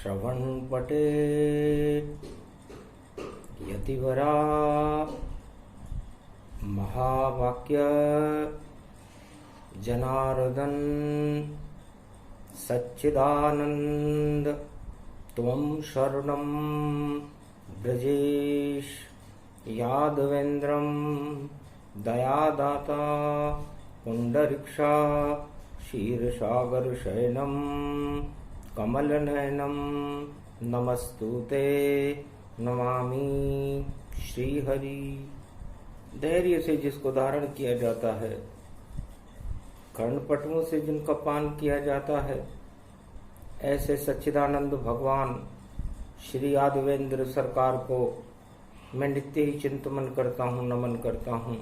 श्रवणपटे यतिवरा महावाक्य जनार्दन सच्चिदानंद त्वं शरणं ब्रजेश यादवेन्द्रं दयादाता पुंडरीक्षा क्षीरसागर शयनं कमलनयनं नमस्तुते नमामि श्रीहरि। धैर्य से जिसको धारण किया जाता है, कर्णपटुओं से जिनका पान किया जाता है, ऐसे सच्चिदानंद भगवान श्री यादवेंद्र सरकार को मैं नित्य ही चिंतन करता हूँ, नमन करता हूँ।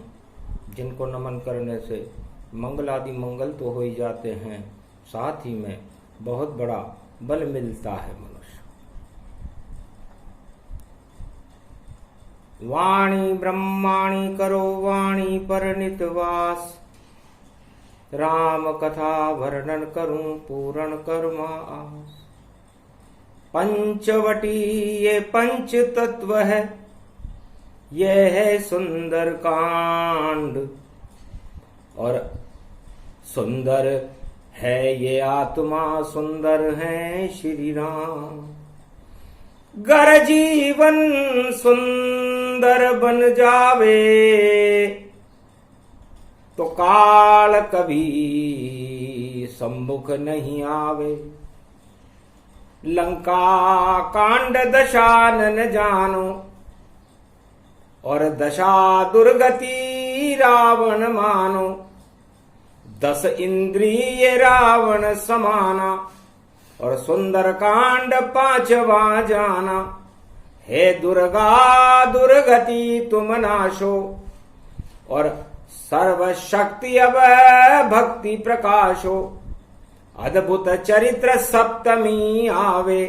जिनको नमन करने से मंगल आदि मंगल तो हो ही जाते हैं, साथ ही में बहुत बड़ा बल मिलता है मनुष्य। वाणी ब्रह्माणी करो वाणी पर नितवास, राम कथा वर्णन करूं पूर्ण करुमा आस। पंचवटी ये पंच तत्व है, ये है सुंदर कांड, और सुंदर है ये आत्मा, सुंदर है श्री राम। गर जीवन सुंदर बन जावे, तो काल कभी सम्मुख नहीं आवे। लंका कांड दशानन जानो, और दशा दुर्गति रावण मानो। 10 इंद्रिय रावण समाना, और सुंदर कांड 5वां जाना। हे दुर्गा दुर्गति तुम नाशो, और सर्वशक्ति अब भक्ति प्रकाशो। अद्भुत चरित्र सप्तमी आवे,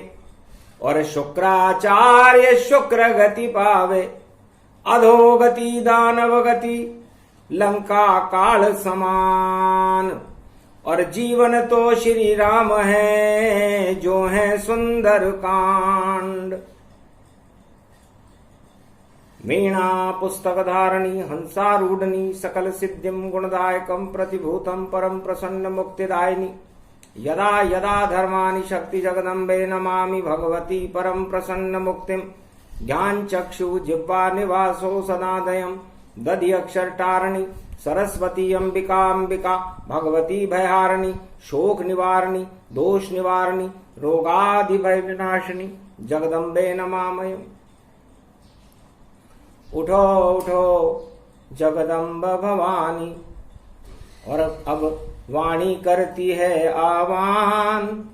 और शुक्राचार्य शुक्र गति पावे। अधोगति दानव गति लंका काल समान, और जीवन तो श्री राम है जो है सुंदर कांड। वीणा पुस्तक धारणी हंसारूढ़नी, सकल सिद्धिम गुणदायकम प्रतिभूतम परम प्रसन्न मुक्तिदायिनी। यदा यदा धर्मानि शक्ति जगदम्बे, नमामि भगवती परम प्रसन्न मुक्तिम। ज्ञान चक्षु जिह्वा निवासो सदादयम्, दधि अक्षर टारणी सरस्वती अंबिका अंबिका। भगवती भयहारिणी शोक निवारणी दोष निवारणी, रोगादि भय विनाशिनी, जगदम्बे नमामयम्। उठो उठो जगदम्ब भवानी, और अब वाणी करती है आह्वान।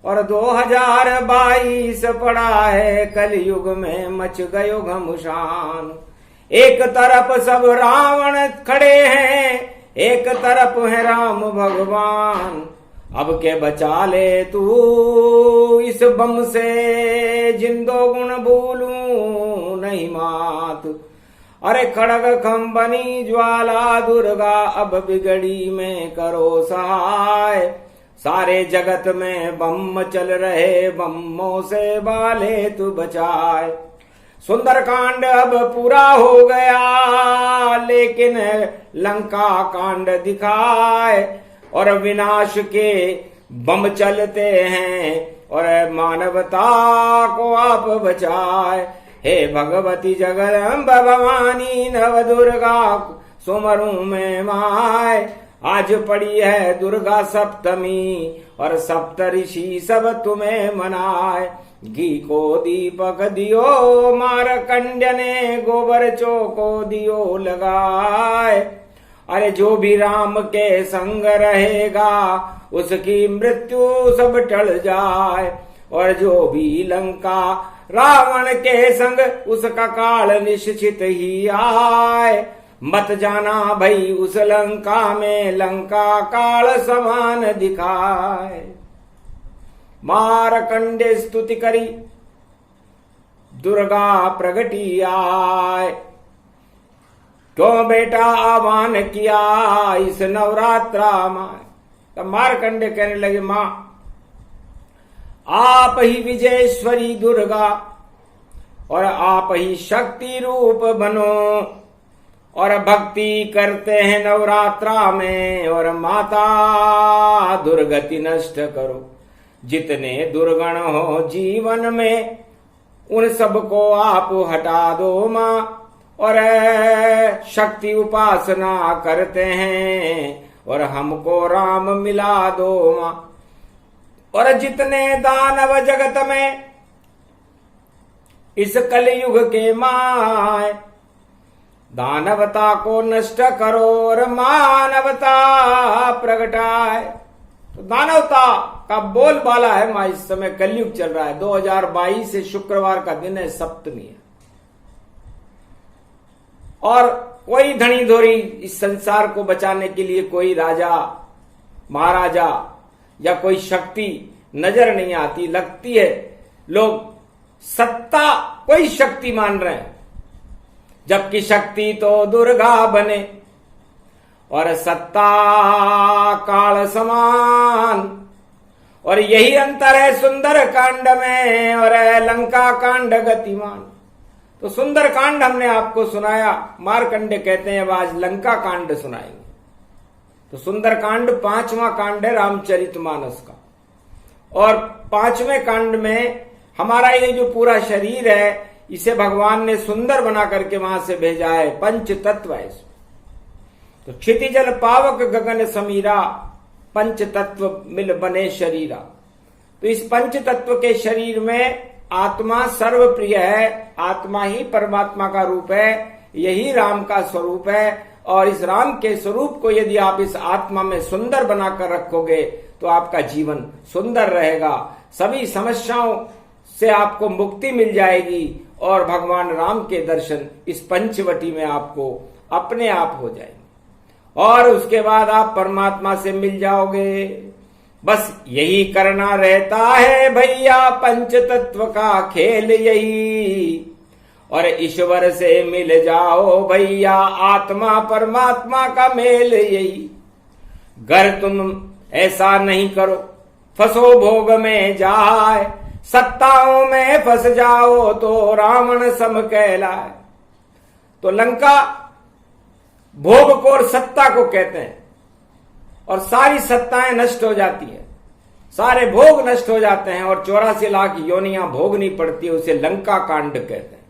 और 2022 पड़ा है कलयुग में, मच गयो घमसान। एक तरफ सब रावण खड़े हैं, एक तरफ है राम भगवान। अब के बचा ले तू इस बम से, जिंदो गुण भूलूं नहीं मात। अरे खड़ग खंबनी ज्वाला दुर्गा, अब बिगड़ी में करो सहाय। सारे जगत में बम चल रहे, बम्मों से बाले तू बचाए। सुंदर कांड अब पूरा हो गया, लेकिन लंका कांड दिखाए। और विनाश के बम चलते हैं, और मानवता को आप बचाए। हे भगवती जगदम्ब भवानी नव दुर्गा, सुमरू में माय। आज पड़ी है दुर्गा सप्तमी, और सप्तऋषि सब तुम्हें मनाए। घी को दीपक दियो मारकंड ने, गोबर चौको दियो लगाए। अरे जो भी राम के संग रहेगा, उसकी मृत्यु सब टल जाए। और जो भी लंका रावण के संग, उसका काल निश्चित ही आए। मत जाना भई उस लंका में, लंका काल समान दिखाए। मारकंडे स्तुति करी दुर्गा प्रगटी आए। क्यों बेटा आह्वान किया इस नवरात्रा मां। तब मारकंडे कहने लगे, मां आप ही विजयेश्वरी दुर्गा और आप ही शक्ति रूप बनो और भक्ति करते हैं नवरात्रा में और माता दुर्गति नष्ट करो। जितने दुर्गण हो जीवन में उन सबको आप हटा दो माँ और शक्ति उपासना करते हैं और हमको राम मिला दो माँ। और जितने दानव जगत में इस कलयुग के माय दानवता को नष्ट करो और मानवता प्रगटाए। तो दानवता का बोलबाला है माँ। इस समय कलयुग चल रहा है, 2022 से शुक्रवार का दिन है, सप्तमी है। और कोई धनी धोरी इस संसार को बचाने के लिए कोई राजा महाराजा या कोई शक्ति नजर नहीं आती। लगती है लोग सत्ता कोई शक्ति मान रहे हैं, जबकि शक्ति तो दुर्गा बने और सत्ता काल समान। और यही अंतर है सुंदर कांड में और लंका कांड गतिमान। तो सुंदर कांड हमने आपको सुनाया, मारकंडे कहते हैं अब आज लंका कांड सुनाएंगे। तो सुंदर कांड 5वां कांड है रामचरितमानस का। और 5वें कांड में हमारा ये जो पूरा शरीर है इसे भगवान ने सुंदर बना करके वहां से भेजा है। पंच तत्व है। तो क्षितिजल पावक गगन समीरा पंच तत्व मिल बने शरीरा। तो इस पंच तत्व के शरीर में आत्मा सर्वप्रिय है। आत्मा ही परमात्मा का रूप है, यही राम का स्वरूप है। और इस राम के स्वरूप को यदि आप इस आत्मा में सुंदर बनाकर रखोगे तो आपका जीवन सुंदर रहेगा। सभी समस्याओं से आपको मुक्ति मिल जाएगी और भगवान राम के दर्शन इस पंचवटी में आपको अपने आप हो जाएंगे और उसके बाद आप परमात्मा से मिल जाओगे। बस यही करना रहता है भैया, पंच तत्व का खेल यही। और ईश्वर से मिल जाओ भैया, आत्मा परमात्मा का मेल यही। गर तुम ऐसा नहीं करो फंसो भोग में जाए, सत्ताओं में फंस जाओ तो रावण सम कहलाए। तो लंका भोग को और सत्ता को कहते हैं और सारी सत्ताएं नष्ट हो जाती है, सारे भोग नष्ट हो जाते हैं और 84 लाख योनियां भोगनी पड़ती है। उसे लंका कांड कहते हैं।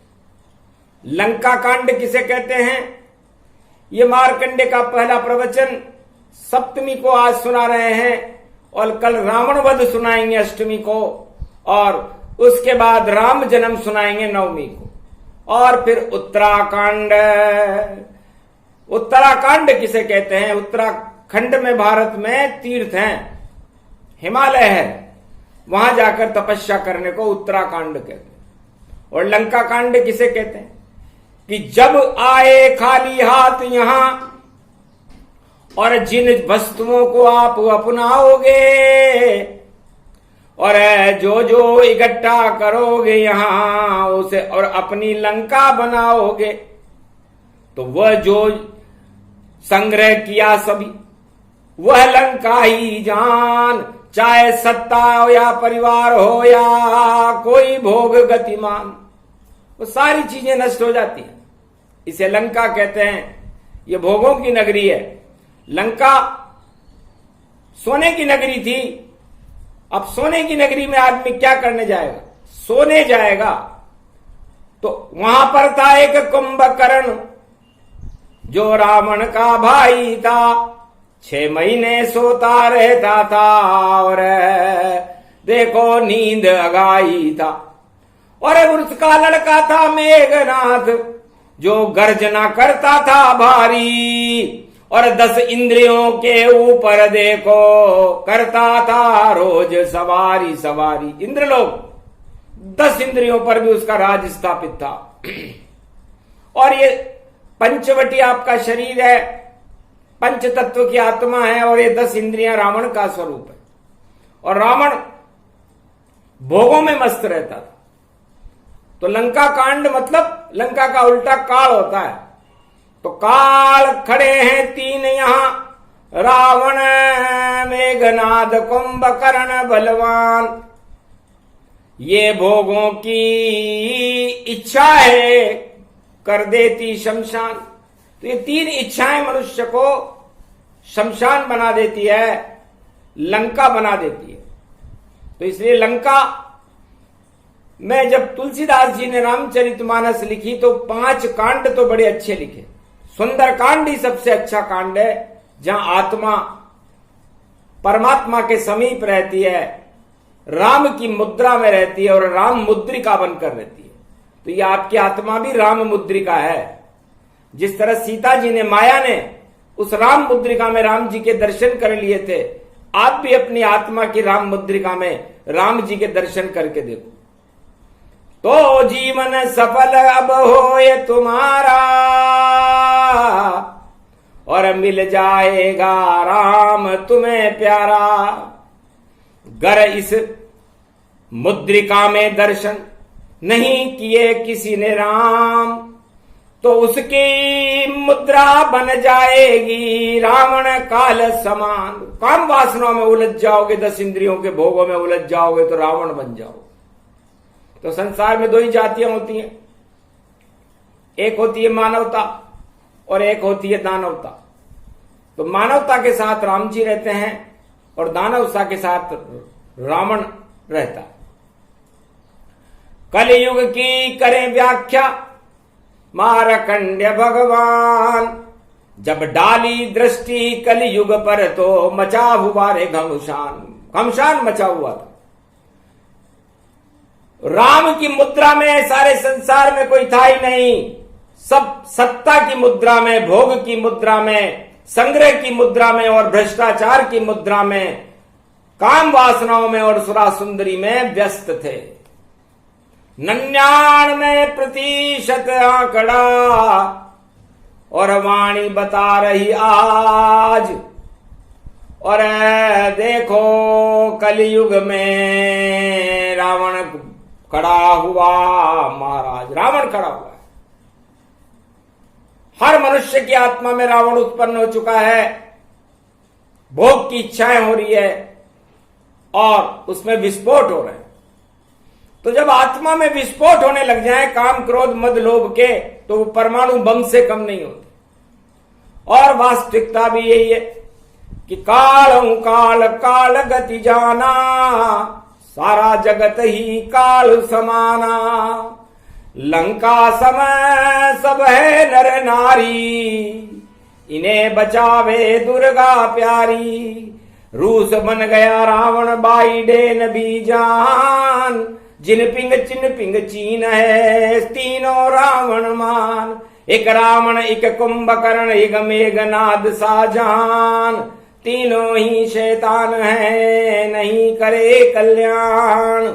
लंका कांड किसे कहते हैं? ये मारकंडे का पहला प्रवचन सप्तमी को आज सुना रहे हैं और कल रावण वध सुनाएंगे अष्टमी को और उसके बाद राम जन्म सुनाएंगे नवमी को। और फिर उत्तराखंड। उत्तराखंड किसे कहते हैं? उत्तराखंड में भारत में तीर्थ हैं, हिमालय है, वहां जाकर तपस्या करने को उत्तराखंड कहते हैं। और लंका कांड किसे कहते हैं? कि जब आए खाली हाथ यहां और जिन वस्तुओं को आप अपनाओगे और जो जो इकट्ठा करोगे यहां उसे और अपनी लंका बनाओगे, तो वह जो संग्रह किया सभी वह लंका ही जान। चाहे सत्ता हो या परिवार हो या कोई भोग गतिमान, वो सारी चीजें नष्ट हो जाती हैं। इसे लंका कहते हैं। ये भोगों की नगरी है। लंका सोने की नगरी थी। अब सोने की नगरी में आदमी क्या करने जाएगा? सोने जाएगा। तो वहां पर था एक कुंभकर्ण जो रावण का भाई था। 6 महीने सोता रहता था और देखो नींद अगाई था। और उसका लड़का था मेघनाथ जो गर्जना करता था भारी और 10 इंद्रियों के ऊपर देखो करता था रोज सवारी सवारी। इंद्रलोक 10 इंद्रियों पर भी उसका राज स्थापित था। और ये पंचवटी आपका शरीर है, पंच तत्व की आत्मा है और ये 10 इंद्रियां रावण का स्वरूप है। और रावण भोगों में मस्त रहता था। तो लंका कांड मतलब लंका का उल्टा काल होता है। तो काल खड़े हैं 3 यहां, रावण मेघनाद कुंभकर्ण बलवान। ये भोगों की इच्छा है कर देती शमशान। तो ये तीन इच्छाएं मनुष्य को शमशान बना देती है, लंका बना देती है। तो इसलिए लंका में जब तुलसीदास जी ने रामचरितमानस लिखी तो 5 कांड तो बड़े अच्छे लिखे। सुंदर कांड ही सबसे अच्छा कांड है, जहां आत्मा परमात्मा के समीप रहती है, राम की मुद्रा में रहती है और राम मुद्रिका बनकर रहती है। तो ये आपकी आत्मा भी राम मुद्रिका है। जिस तरह सीता जी ने, माया ने उस राम मुद्रिका में राम जी के दर्शन कर लिए थे, आप भी अपनी आत्मा की राम मुद्रिका में राम जी के दर्शन करके देखो, तो जीवन सफल अब होए तुम्हारा और मिल जाएगा राम तुम्हें प्यारा। गर इस मुद्रिका में दर्शन नहीं किए किसी ने राम, तो उसकी मुद्रा बन जाएगी रावण काल समान। काम वासनाओं में उलझ जाओगे, 10 इंद्रियों के भोगों में उलझ जाओगे तो रावण बन जाओगे। तो संसार में 2 ही जातियां होती हैं, एक होती है मानवता और एक होती है दानवता। तो मानवता के साथ राम जी रहते हैं और दानवता के साथ रावण रहता है। कलयुग की करें व्याख्या मारकंड्य भगवान, जब डाली दृष्टि कलयुग पर तो मचा हुआ रे घमसान। घमसान मचा हुआ था। राम की मुद्रा में सारे संसार में कोई था ही नहीं। सब सत्ता की मुद्रा में, भोग की मुद्रा में, संग्रह की मुद्रा में और भ्रष्टाचार की मुद्रा में, काम वासनाओं में और सुरा सुंदरी में व्यस्त थे। 99% आंकड़ा और वाणी बता रही आज। और देखो कलयुग में रावण खड़ा हुआ महाराज, रावण खड़ा हुआ है। हर मनुष्य की आत्मा में रावण उत्पन्न हो चुका है। भोग की इच्छाएं हो रही है और उसमें विस्फोट हो रहे हैं। तो जब आत्मा में विस्फोट होने लग जाए काम क्रोध मद लोभ के, तो वो परमाणु बम से कम नहीं होते। और वास्तविकता भी यही है कि काल काल काल गति जाना, सारा जगत ही काल समाना। लंका समय सब है नर नारी, इन्हें बचावे दुर्गा प्यारी। रूस बन गया रावण बाइडेन भी जान, जिन पिंग चीन है तीनों रावण मान। एक रावण एक कुंभकर्ण एक मेघनाद साजान, तीनों ही शैतान है नहीं करे कल्याण।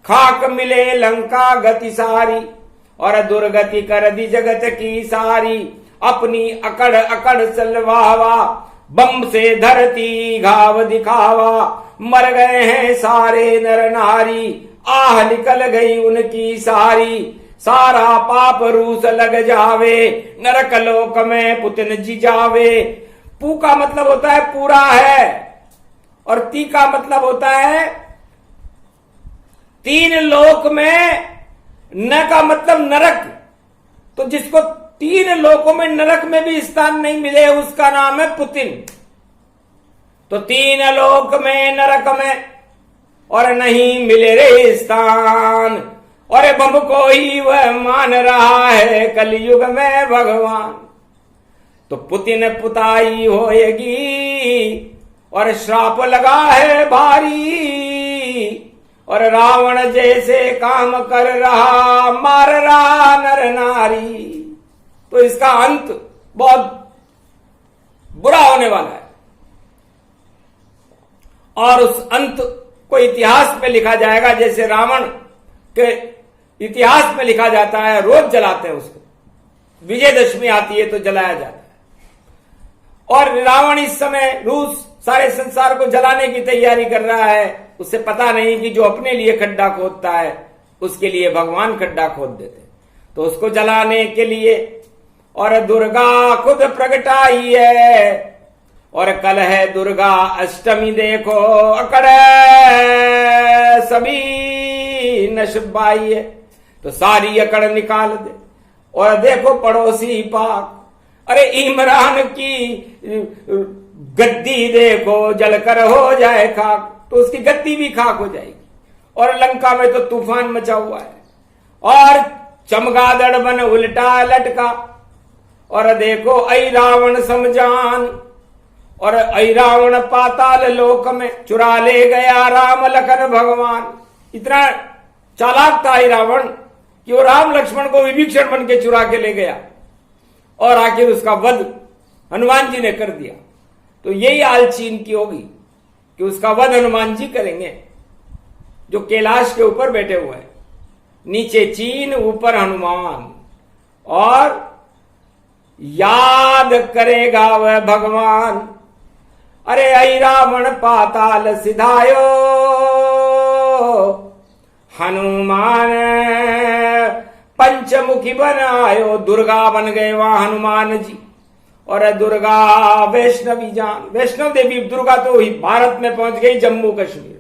खाक मिले लंका गति सारी और दुर्गति कर दी जगत की सारी। अपनी अकड़ अकड़ चलवावा, बम से धरती घाव दिखावा। मर गए हैं सारे नर नारी, आह निकल गई उनकी सारी। सारा पाप रूस लग जावे, नरक लोक में पुतिन जी जावे। पू का मतलब होता है पूरा है और ती का मतलब होता है 3 लोक में, न का मतलब नरक। तो जिसको 3 लोकों में नरक में भी स्थान नहीं मिले उसका नाम है पुतिन। तो 3 लोक में नरक में और नहीं मिले रे स्थान, और बम को ही वह मान रहा है कलयुग में भगवान। तो पुतिन पुताई होएगी और श्राप लगा है भारी। और रावण जैसे काम कर रहा, मार रहा नर नारी। तो इसका अंत बहुत बुरा होने वाला है। और उस अंत को इतिहास में लिखा जाएगा, जैसे रावण के इतिहास में लिखा जाता है। रोज जलाते हैं उसको, विजयदशमी आती है तो जलाया जाता है। और रावण इस समय रूस सारे संसार को जलाने की तैयारी कर रहा है। उसे पता नहीं कि जो अपने लिए खड्डा खोदता है उसके लिए भगवान खड्डा खोद देते। तो उसको जलाने के लिए और दुर्गा खुद प्रगटाई है। और कल है दुर्गा अष्टमी, देखो अकड़ सभी की नशबाई है, तो सारी अकड़ निकाल दे। और देखो पड़ोसी पाक, अरे इमरान की गद्दी देखो जलकर हो जाए खाक, तो उसकी गद्दी भी खाक हो जाएगी। और लंका में तो तूफान मचा हुआ है, और चमगादड़ बन उल्टा लटका। और देखो ऐ रावण समझान, और ऐ रावण पाताल लोक में चुरा ले गया राम लखन भगवान। इतना चालाक था ऐ रावण कि वो राम लक्ष्मण को विभीषण बन के चुरा के ले गया, और आखिर उसका वध हनुमान जी ने कर दिया। तो यही हाल चीन की होगी कि उसका वध हनुमान जी करेंगे, जो कैलाश के ऊपर बैठे हुए हैं। नीचे चीन, ऊपर हनुमान, और याद करेगा वह भगवान। अरे ऐ रावण पाताल सिधायो, हनुमान पंचमुखी बनायो। दुर्गा बन गए वहां हनुमान जी, और दुर्गा वैष्णवी जान, वैष्णव देवी दुर्गा तो ही भारत में पहुंच गई, जम्मू कश्मीर।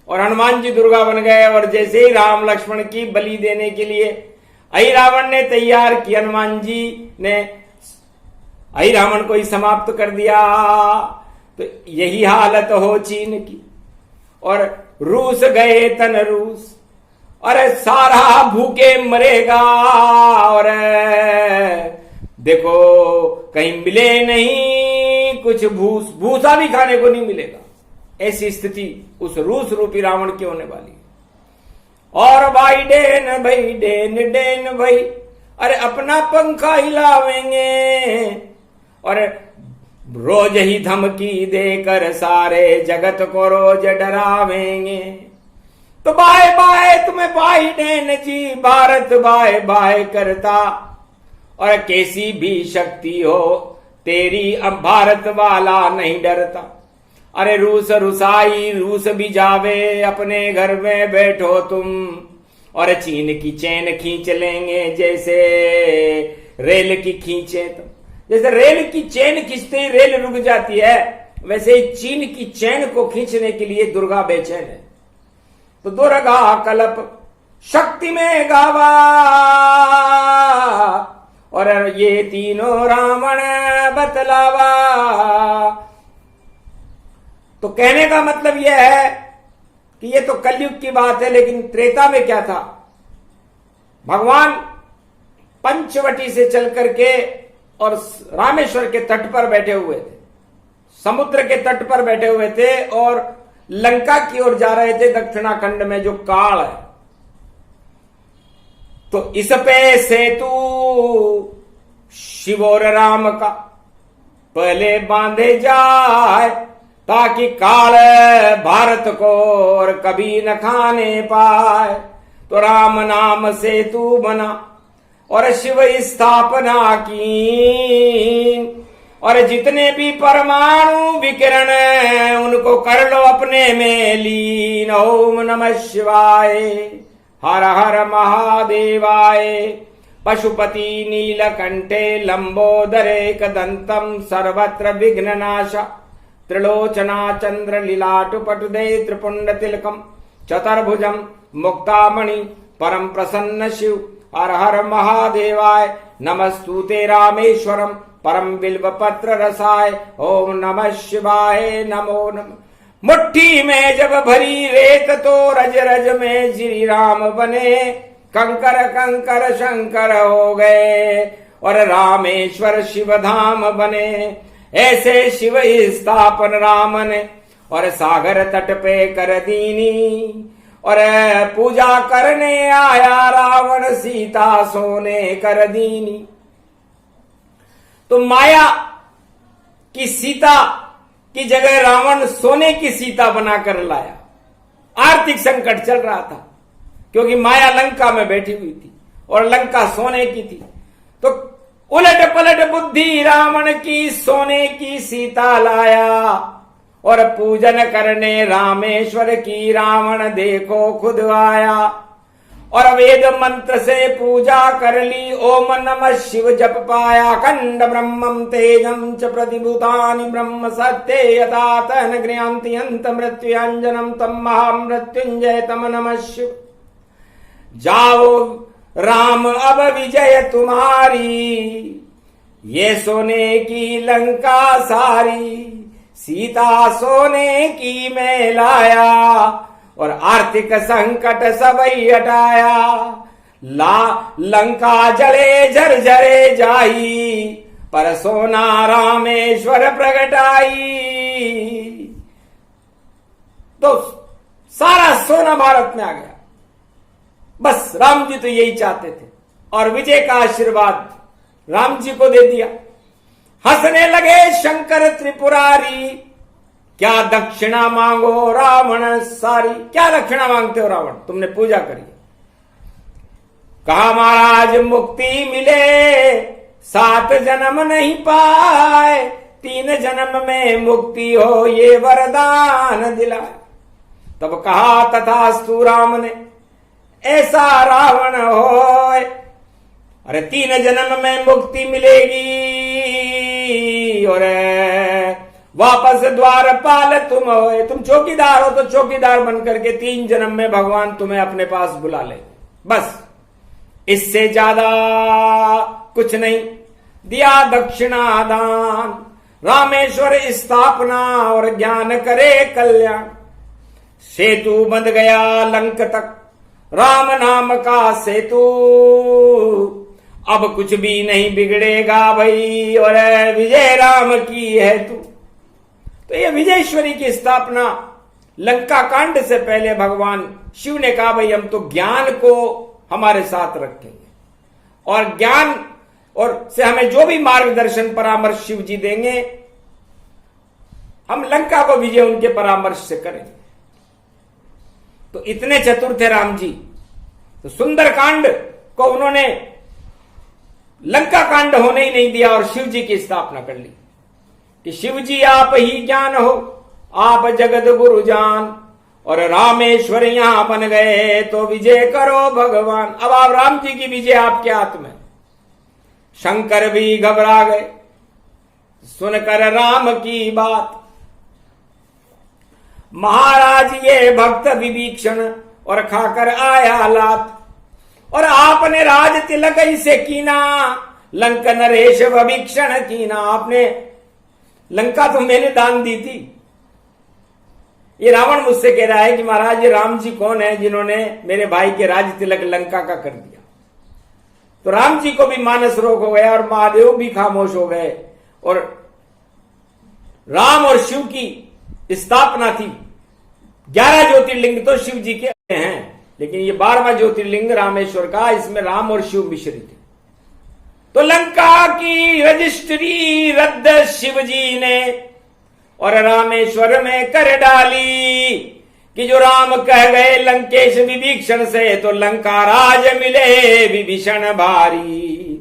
और हनुमान जी दुर्गा बन गए, और जैसे ही राम लक्ष्मण की बलि देने के लिए ऐ रावण ने तैयार की, हनुमान जी ने ऐ रावण को ही समाप्त कर दिया। तो यही हालत हो चीन की। और रूस गए तन रूस, अरे सारा भूखे मरेगा। और देखो कहीं मिले नहीं कुछ भूसा भी खाने को नहीं मिलेगा। ऐसी स्थिति उस रूस रूपी रावण की होने वाली है। और भाई डेन भाई डेन भाई, अरे अपना पंखा हिलावेंगे, और रोज ही धमकी देकर सारे जगत को रोज डरावेंगे। तो बाय बाय तुम्हें भाई डेन जी, भारत बाय बाय करता। और कैसी भी शक्ति हो तेरी, अब भारत वाला नहीं डरता। अरे रूस रुसाई, रूस भी जावे, अपने घर में बैठो तुम। और चीन की चैन खींच लेंगे, जैसे रेल की खींचे तुम। जैसे रेल की चैन खींचते ही रेल रुक जाती है, वैसे ही चीन की चैन को खींचने के लिए दुर्गा बेचैन है। तो दुर्गा कल्प शक्ति में गावा, और ये तीनों रावण बतलावा। तो कहने का मतलब यह है कि ये तो कलयुग की बात है, लेकिन त्रेता में क्या था? भगवान पंचवटी से चल करके और रामेश्वर के तट पर बैठे हुए थे, समुद्र के तट पर बैठे हुए थे, और लंका की ओर जा रहे थे, दक्षिणाखंड में जो काल है। तो इस पे सेतु शिव और राम का पहले बांधे जाए, ताकि काल भारत को और कभी न खाने पाए। तो राम नाम सेतु बना और शिव स्थापना की, और जितने भी परमाणु विकिरण उनको कर लो अपने में लीन। ओम नमः शिवाय, हर हर महादेवाय। पशुपति नीलकंठे लंबोदरे कदंतम सर्वत्र विघ्ननाश। त्रिलोचना चंद्र लीलाटु पटुदे त्रिपुंड तिलकम चतुर्भुजम मुक्तामणि परम प्रसन्न शिव। हर हर महादेवाय। नमस्तुते रामेश्वरम परम बिल्व पत्र रसाय। ओम नमः शिवाय नमो नमः। मुट्ठी में जब भरी रेत तो रज रज में श्री राम बने। कंकर कंकर शंकर हो गए और रामेश्वर शिव धाम बने। ऐसे शिव स्थापन राम ने और सागर तट पे कर दीनी। और पूजा करने आया रावण सीता सोने कर दीनी। तो माया की सीता की जगह रावण सोने की सीता बनाकर लाया। आर्थिक संकट चल रहा था क्योंकि माया लंका में बैठी हुई थी और लंका सोने की थी। तो उलट पलट बुद्धि रावण की सोने की सीता लाया और पूजन करने रामेश्वर की रावण देखो खुद आया। और वेद मंत्र से पूजा कर ली ओम नमः शिव जप पाया। खंड ब्रह्मम तेजम च प्रतिभूतानि ब्रह्म सत्ये यथा तन गृहंति अंत मृत्युंजनम तम महामृत्युंजय तम नमः शिव। जाओ राम अब विजय तुम्हारी, ये सोने की लंका सारी, सीता सोने की मैं लाया, और आर्थिक संकट सबई हटाया, लंका जले झरझरे जाई, पर सोना रामेश्वर प्रगटाई। तो सारा सोना भारत में आ गया। बस राम जी तो यही चाहते थे, और विजय का आशीर्वाद राम जी को दे दिया। हंसने लगे शंकर त्रिपुरारी, क्या दक्षिणा मांगो रावण सारी। क्या दक्षिणा मांगते हो रावण, तुमने पूजा करी। कहा महाराज मुक्ति मिले 7 जन्म नहीं पाए, 3 जन्म में मुक्ति हो ये वरदान दिलाए। तब कहा तथास्तु राम ने, ऐसा रावण होए, अरे 3 जन्म में मुक्ति मिलेगी, और वापस द्वारपाल तुम होए। तुम चौकीदार हो तो चौकीदार बनकर के 3 जन्म में भगवान तुम्हें अपने पास बुला ले। बस इससे ज्यादा कुछ नहीं। दिया दक्षिणा दान, रामेश्वर स्थापना और ज्ञान करे कल्याण। सेतु बंध गया लंक तक, राम नाम का सेतु, अब कुछ भी नहीं बिगड़ेगा भाई, और विजय राम की है तू। तो ये विजयेश्वरी की स्थापना लंका कांड से पहले भगवान शिव ने कहा भाई हम तो ज्ञान को हमारे साथ रखेंगे, और ज्ञान और से हमें जो भी मार्गदर्शन परामर्श शिव जी देंगे, हम लंका को विजय उनके परामर्श से करेंगे। तो इतने चतुर थे राम जी, तो सुंदर कांड को उन्होंने लंका कांड होने ही नहीं दिया, और शिव जी की स्थापना कर ली कि शिव जी आप ही ज्ञान हो, आप जगत गुरु जान, और रामेश्वर यहां बन गए तो विजय करो भगवान। अब आप राम जी की विजय आपके हाथ में। शंकर भी घबरा गए सुनकर राम की बात। महाराज ये भक्त विभीषण और खाकर आया लात, और आपने राज तिलक इसे कीना, लंक नरेश विभीषण कीना। आपने लंका तो मैंने दान दी थी। ये रावण मुझसे कह रहा है कि महाराज ये राम जी कौन है जिन्होंने मेरे भाई के राज तिलक लंका का कर दिया। तो राम जी को भी मानस रोग हो गया, और महादेव भी खामोश हो गए, और राम और शिव की स्थापना थी। 11 ज्योतिर्लिंग तो शिव जी के हैं, लेकिन ये 12वां ज्योतिर्लिंग रामेश्वर का, इसमें राम और शिव मिश्रित है। तो लंका की रजिस्ट्री रद्द शिव जी ने, और रामेश्वर में कर डाली कि जो राम कह गए लंकेश विभीषण से, तो लंका राज मिले विभीषण भारी।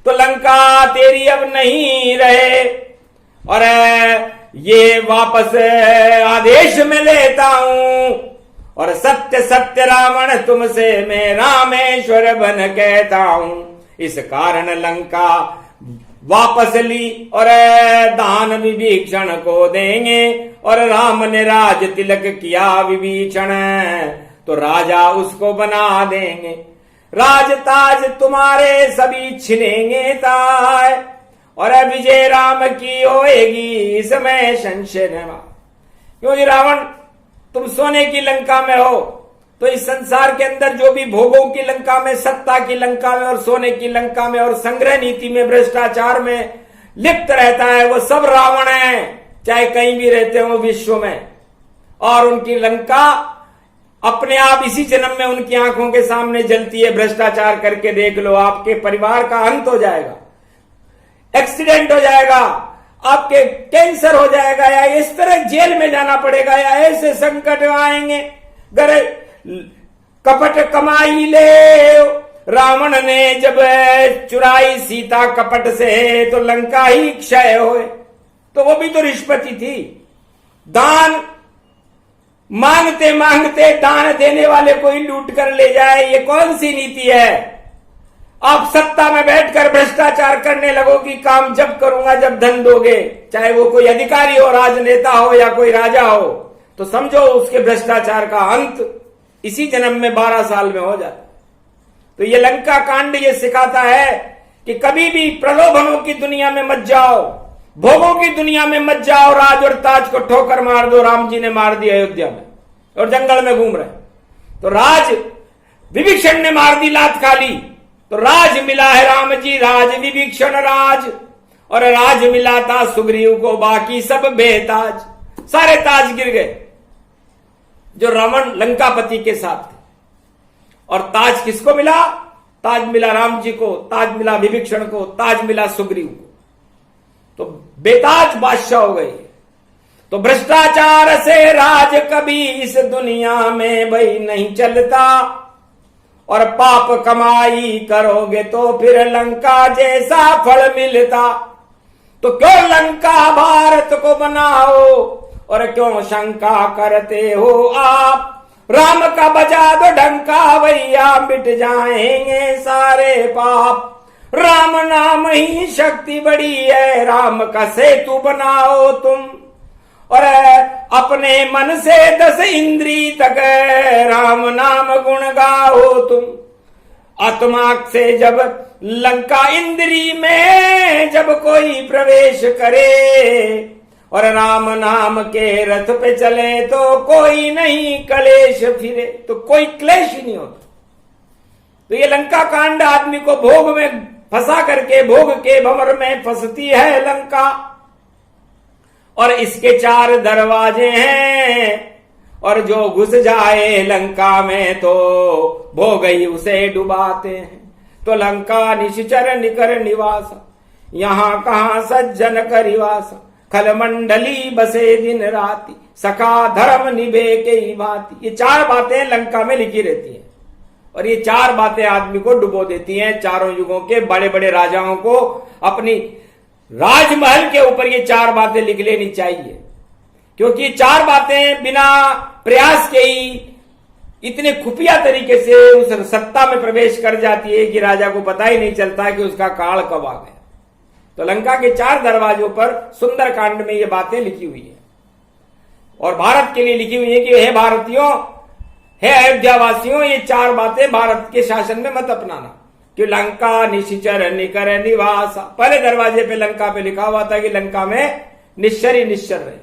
तो लंका तेरी अब नहीं रहे, और ये वापस आदेश में लेता हूं, और सत्य सत्य रावण तुमसे मैं रामेश्वर बन कहता हूं। इस कारण लंका वापस ली, और दान विभीषण को देंगे, और राम ने राज तिलक किया विभीषण, तो राजा उसको बना देंगे। राज ताज तुम्हारे सभी छिनेंगे ताय, और विजय राम की होएगी इसमें संशय न। क्योंकि रावण तुम सोने की लंका में हो, तो इस संसार के अंदर जो भी भोगों की लंका में, सत्ता की लंका में, और सोने की लंका में, और संग्रह नीति में, भ्रष्टाचार में लिप्त रहता है, वो सब रावण है, चाहे कहीं भी रहते हो विश्व में। और उनकी लंका अपने आप इसी जन्म में उनकी आंखों के सामने जलती है। भ्रष्टाचार करके देख लो, आपके परिवार का अंत हो जाएगा, एक्सीडेंट हो जाएगा, आपके कैंसर हो जाएगा, या इस तरह जेल में जाना पड़ेगा, या ऐसे संकट आएंगे। कपट कमाई ले रावण ने जब चुराई सीता कपट से, तो लंका ही क्षय होए। तो वो भी तो रिश्वती थी। दान मांगते मांगते दान देने वाले को ही लूट कर ले जाए, ये कौन सी नीति है? आप सत्ता में बैठकर भ्रष्टाचार करने लगोगी, काम जब करूंगा जब धन दोगे, चाहे वो कोई अधिकारी हो, राजनेता हो, या कोई राजा हो, तो समझो उसके भ्रष्टाचार का अंत इसी जन्म में 12 साल में हो जाता। तो ये लंका कांड ये सिखाता है कि कभी भी प्रलोभनों की दुनिया में मत जाओ, भोगों की दुनिया में मत जाओ। राज और ताज को ठोकर मार दो। राम जी ने मार दिया अयोध्या में और जंगल में घूम रहे। तो राज विभीषण ने मार दी, लात खाली, तो राज मिला है राम जी, राज विभीषण राज। और राज मिला था सुग्रीव को, बाकी सब बेताज, सारे ताज गिर गए जो रावण लंकापति के साथ थे। और ताज किसको मिला? ताज मिला राम जी को, ताज मिला विभीषण को, ताज मिला सुग्रीव को। तो बेताज बादशाह हो गए। तो भ्रष्टाचार से राज कभी इस दुनिया में भाई नहीं चलता, और पाप कमाई करोगे तो फिर लंका जैसा फल मिलता। तो क्यों लंका भारत को बनाओ और क्यों शंका करते हो आप? राम का बजा दो डंका भैया, मिट जाएंगे सारे पाप। राम नाम ही शक्ति बड़ी है, राम का सेतु बनाओ तुम, और अपने मन से 10 इंद्री तक राम नाम गुण गाओ तुम। आत्मा से जब लंका इंद्री में जब कोई प्रवेश करे, और राम नाम के रथ पे चले तो कोई नहीं कलेश फिरे। तो कोई क्लेश ही नहीं होता। तो ये लंका कांड आदमी को भोग में फंसा करके, भोग के भंवर में फंसती है लंका। और इसके 4 दरवाजे हैं, और जो घुस जाए लंका में तो भोग ही उसे डुबाते हैं। तो लंका निश्चर निकर निवास, यहां कहां सज्जन करिवास। खल मंडली बसे दिन राति, सखा धर्म निभे के ही भांति। ये 4 बातें लंका में लिखी रहती हैं, और ये 4 बातें आदमी को डुबो देती हैं। चारों युगों के बड़े बड़े राजाओं को अपनी राजमहल के ऊपर ये 4 बातें लिख लेनी चाहिए, क्योंकि 4 बातें बिना प्रयास के ही इतने खुफिया तरीके से उस सत्ता में प्रवेश कर जाती है कि राजा को पता ही नहीं चलता कि उसका काल कब आ गया। तो लंका के 4 दरवाजों पर सुंदर कांड में ये बातें लिखी हुई है, और भारत के लिए लिखी हुई है कि हे भारतीयों, हे अयोध्या वासियों, ये 4 बातें भारत के शासन में मत अपनाना। कि लंका निश्चर निकर निवास, पहले दरवाजे पे लंका पे लिखा हुआ था कि लंका में निश्चर ही निश्चर रहे।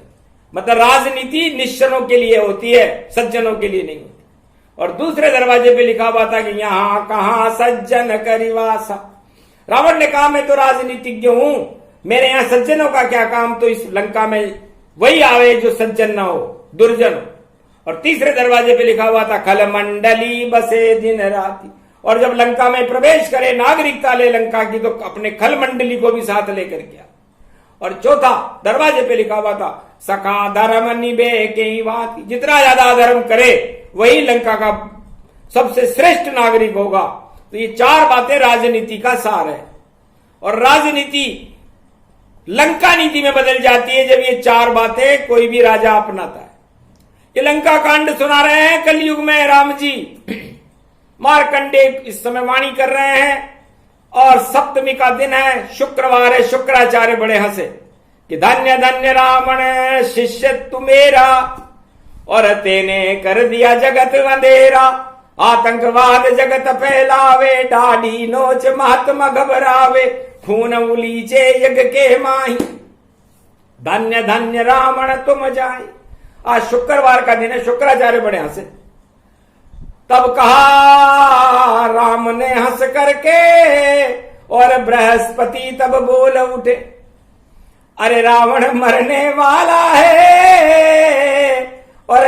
मतलब राजनीति निश्चरों के लिए होती है, सज्जनों के लिए नहीं होती। और दूसरे दरवाजे पे लिखा हुआ था कि यहां कहां सज्जन करिवास। रावण ने कहा मैं तो राजनीतिज्ञ हूं, मेरे यहां सज्जनों का क्या काम? तो इस लंका में वही आवे जो सज्जन ना हो, दुर्जन हो। और तीसरे दरवाजे पे लिखा हुआ था खल मंडली बसे दिन राति, और जब लंका में प्रवेश करे, नागरिकता ले लंका की, तो अपने खल मंडली को भी साथ लेकर गया। और चौथा दरवाजे पे लिखा हुआ था सखा धर्म निभे के ही भांति, जितना ज्यादा धर्म करे वही लंका का सबसे श्रेष्ठ नागरिक होगा। तो ये 4 बातें राजनीति का सार है, और राजनीति लंका नीति में बदल जाती है जब ये 4 बातें कोई भी राजा अपनाता है। ये लंका कांड सुना रहे हैं कलयुग में राम जी। मार्कंडे इस समय वाणी कर रहे हैं, और सप्तमी का दिन है, शुक्रवार है। शुक्राचार्य बड़े हंसे कि धन्य धन्य रावण शिष्य तू मेरा, और तेने कर दिया जगत अंधेरा। आतंकवाद जगत फैलावे, डाढ़ी नोच महात्मा घबरावे, खून उलीचे यज्ञ के माही। धन्य धन्य रावण तुम जाए। आज शुक्रवार का दिन है, शुक्राचार्य बड़े हंसे। तब कहा राम ने हंस करके, और बृहस्पति तब बोल उठे, अरे रावण मरने वाला है, और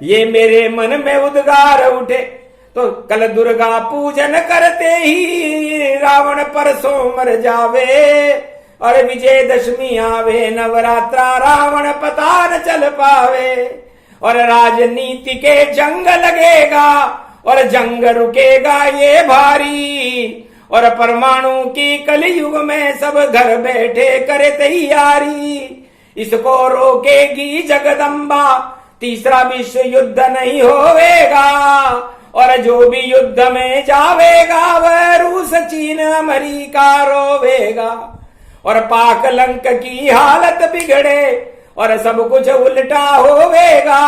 ये मेरे मन में उद्गार उठे। तो कल दुर्गा पूजन करते ही रावण परसों मर जावे, और विजयदशमी आवे, नवरात्रा रावण पता न चल पावे। और राजनीति के जंग लगेगा, और जंग रुकेगा ये भारी, और परमाणु की कलयुग में सब घर बैठे करे तैयारी। इसको रोकेगी जगदम्बा, तीसरा विश्व युद्ध नहीं होवेगा, और जो भी युद्ध में जावेगा वह रूस चीन अमेरिका रोवेगा। और पाक लंक की हालत बिगड़े, और सब कुछ उल्टा होवेगा,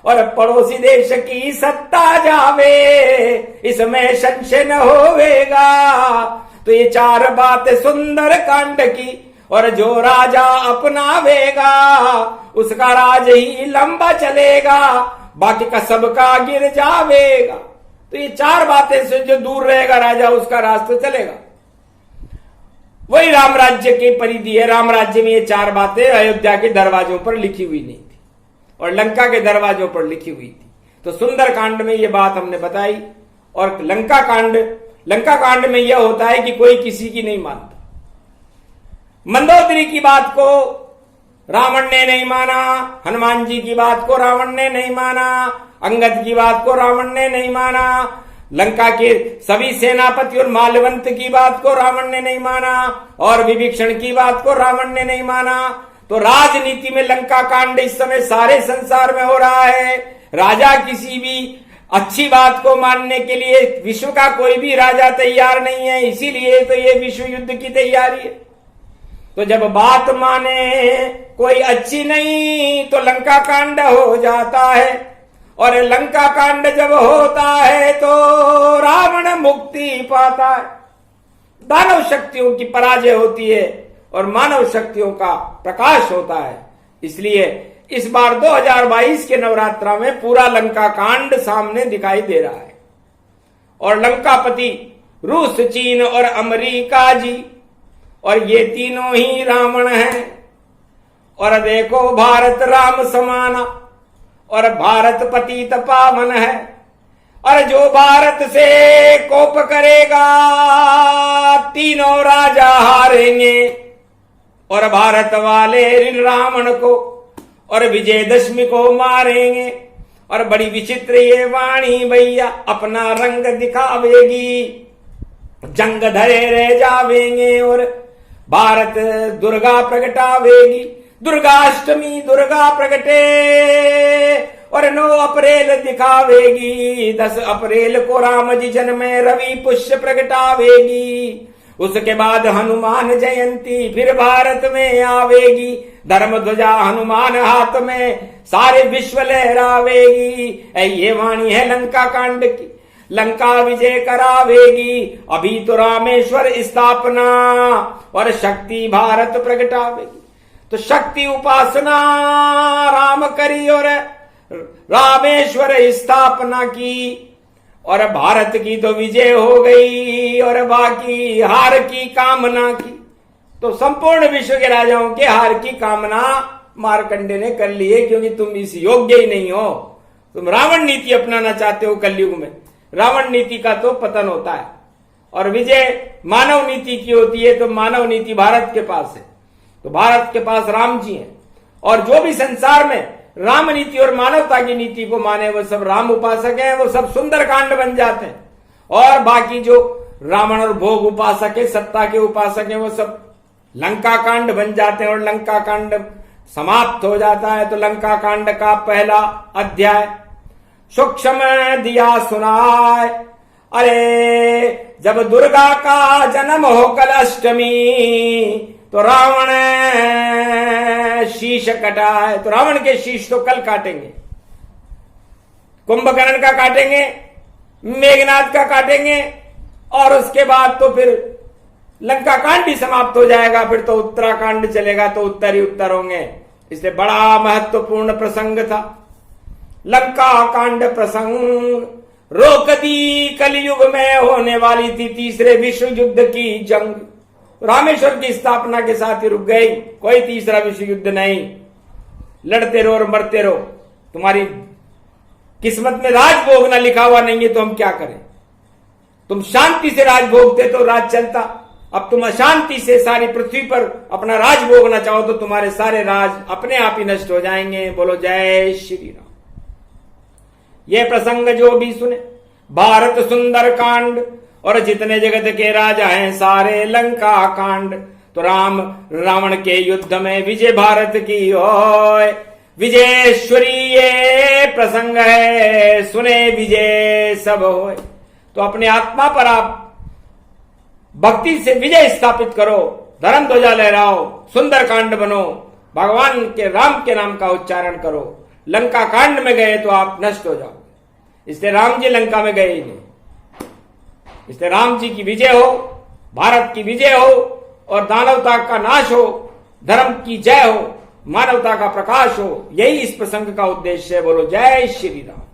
और पड़ोसी देश की सत्ता जावे, इसमें संशय न होवेगा। तो ये 4 बातें सुंदर कांड की, और जो राजा अपनावेगा उसका राज ही लंबा चलेगा, बाकी का सबका गिर जावेगा। तो ये 4 बातें से जो दूर रहेगा राजा, उसका राज तो चलेगा। वही राम राज्य की परिधि है। राम राज्य में ये 4 बातें अयोध्या के दरवाजों पर लिखी हुई नहीं थी और लंका के दरवाजों पर लिखी हुई थी। तो सुंदर कांड में ये बात हमने बताई। और लंका कांड में यह होता है कि कोई किसी की नहीं मानता। मंदोदरी की बात को रावण ने नहीं माना, हनुमान जी की बात को रावण ने नहीं माना, अंगद की बात को रावण ने नहीं माना, लंका के सभी सेनापति और माल्यवंत की बात को रावण ने नहीं माना, और विभीषण की बात को रावण ने नहीं माना। तो राजनीति में लंका कांड इस समय सारे संसार में हो रहा है। राजा किसी भी अच्छी बात को मानने के लिए विश्व का कोई भी राजा तैयार नहीं है, इसीलिए तो ये विश्व युद्ध की तैयारी है। तो जब बात माने कोई अच्छी नहीं तो लंका कांड हो जाता है, और लंका कांड जब होता है तो रावण मुक्ति पाता है। दानव शक्तियों की पराजय होती है और मानव शक्तियों का प्रकाश होता है। इसलिए इस बार 2022 के नवरात्रा में पूरा लंका कांड सामने दिखाई दे रहा है। और लंकापति रूस, चीन और अमेरिका जी, और ये तीनों ही रावण हैं। और देखो भारत राम समाना, और भारत पतित पावन है। और जो भारत से कोप करेगा तीनों राजा हारेंगे, और भारत वाले रावण को और विजयदशमी को मारेंगे। और बड़ी विचित्र ये वाणी भैया अपना रंग दिखावेगी, जंग धरे रह जावेंगे और भारत दुर्गा प्रगटावेगी। दुर्गाष्टमी दुर्गा प्रगटे और 9 अप्रैल दिखावेगी। 10 अप्रैल को राम जी जन्मे, रवि पुष्य प्रगटावेगी। उसके बाद हनुमान जयंती फिर भारत में आवेगी। धर्म ध्वजा हनुमान हाथ में सारे विश्व लहरावेगी। ये वाणी है लंका कांड की। लंका विजय करावेगी। अभी तो रामेश्वर स्थापना और शक्ति भारत प्रगटावेगी। तो शक्ति उपासना राम करी और रामेश्वर स्थापना की, और भारत की तो विजय हो गई और बाकी हार की कामना की। तो संपूर्ण विश्व के राजाओं के हार की कामना मार्कंडे ने कर ली है, क्योंकि तुम इस योग्य ही नहीं हो। तुम रावण नीति अपनाना चाहते हो कलयुग में। रावण नीति का तो पतन होता है और विजय मानव नीति की होती है। तो मानव नीति भारत के पास है, तो भारत के पास राम जी हैं। और जो भी संसार में राम नीति और मानवता की नीति को माने वो सब राम उपासक हैं, वो सब सुंदर कांड बन जाते हैं। और बाकी जो रावण और भोग उपासक है, सत्ता के उपासक हैं, वो सब लंका कांड बन जाते हैं और लंका कांड समाप्त हो जाता है। तो लंका कांड का पहला अध्याय सूक्ष्म दिया सुनाए। अरे जब दुर्गा का जन्म हो कल अष्टमी, तो रावण शीश कटाए। तो रावण के शीश तो कल काटेंगे, कुंभकर्ण का काटेंगे, मेघनाथ का काटेंगे, और उसके बाद तो फिर लंका कांड ही समाप्त हो जाएगा। फिर तो उत्तराखंड चलेगा, तो उत्तर ही उत्तर होंगे। इसलिए बड़ा महत्वपूर्ण प्रसंग था लंका कांड प्रसंग। रोक दी कलयुग में होने वाली थी तीसरे विश्व युद्ध की जंग। रामेश्वर की स्थापना के साथ ही रुक गई। कोई तीसरा विश्व युद्ध नहीं। लड़ते रहो और मरते रहो। तुम्हारी किस्मत में राजभोग ना लिखा हुआ नहीं है तो हम क्या करें। तुम शांति से राज भोगते तो राज चलता। अब तुम अशांति से सारी पृथ्वी पर अपना राज भोगना चाहो तो तुम्हारे सारे राज अपने आप ही नष्ट हो जाएंगे। बोलो जय श्री राम। ये प्रसंग जो भी सुने, भारत सुंदर कांड और जितने जगत के राजा हैं सारे लंका कांड। तो राम रावण के युद्ध में विजय भारत की होय। विजयेश्वरी ये प्रसंग है, सुने विजय सब होय। तो अपने आत्मा पर आप भक्ति से विजय स्थापित करो, धर्म ध्वजा लहराओ, सुंदर कांड बनो, भगवान के राम के नाम का उच्चारण करो। लंका कांड में गए तो आप नष्ट हो जाओगे। इसलिए राम जी लंका में गए ही नहीं। इसलिए राम जी की विजय हो, भारत की विजय हो और दानवता का नाश हो, धर्म की जय हो, मानवता का प्रकाश हो, यही इस प्रसंग का उद्देश्य है। बोलो जय श्री राम।